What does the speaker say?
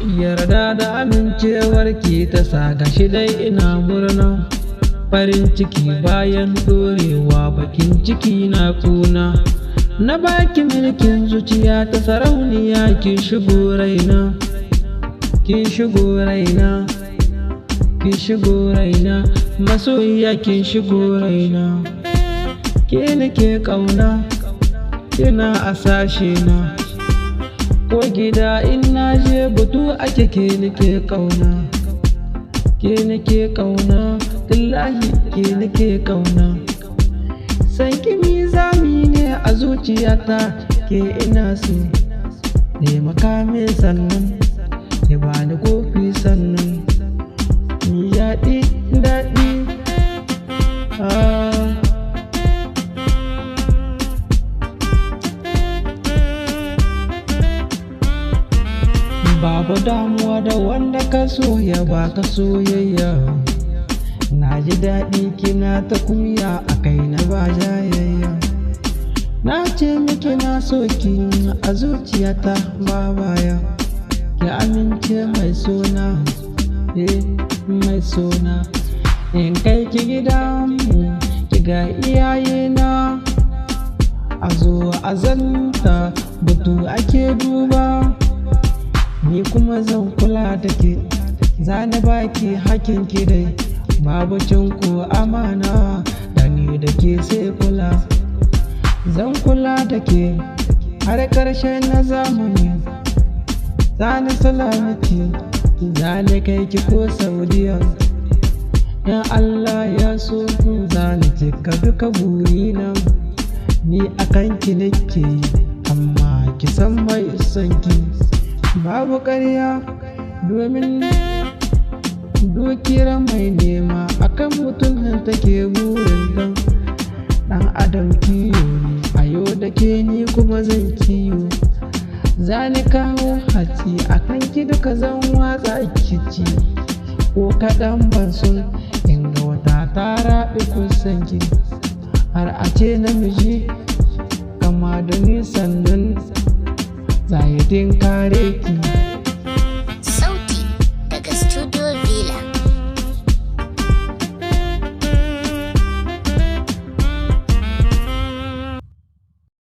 Yarda da amincewarki ta sa gashi dai ina murna, farin ciki bayan dorewa bakin ciki na kuna. Na baki mulkin zuciya ta sarauniya, kin shigo raina, kin shigo raina, kin shigo raina, masoyiya kin shigo raina. Ke nake ƙauna, kina a sashe na, ko gida in naje batu ake ke nake ƙauna. Ke nake ƙauna, wallahi ke nake ƙauna. San kimi zami ne a zuciyata, ke ina so. Taimaka min sannan, ki bani kofi sannan, ni daɗi daɗi. Babu damuwa da wanda ka so ya baka soyayya. Na ji daɗi kina ta kunya a kai na ba jayayya. Na ce miki na so ki a zuciyata ba baya. Ki amince mai sona, mai sona. In kai ki gida ki ga iyayena, a zo a zanta batu ake duba. Ni kuma zan kula da ke, zana baki hakin ki dai. Babu cinku amana, da ni da ke sai kula. Zan kula da ke har ƙarshe na zamani. Zani salamiki, zani kai ki ko Saudiya. In Allah ya so zani cika duka burina. Ni akan ki nake yi, amma ki san mai son ki. Babu ƙarya domin dukiyar mai nema, akan mutum take burin dan adam kiyo ne. A yau da ke ni kuma zan kiyo. Zani kawo hatsi akan ki duka zan watsa kici. Ko kaɗan ban son in ga wata ta raɓi kusan ki. Har a ce namiji kama da ni sannan za ya kare ki.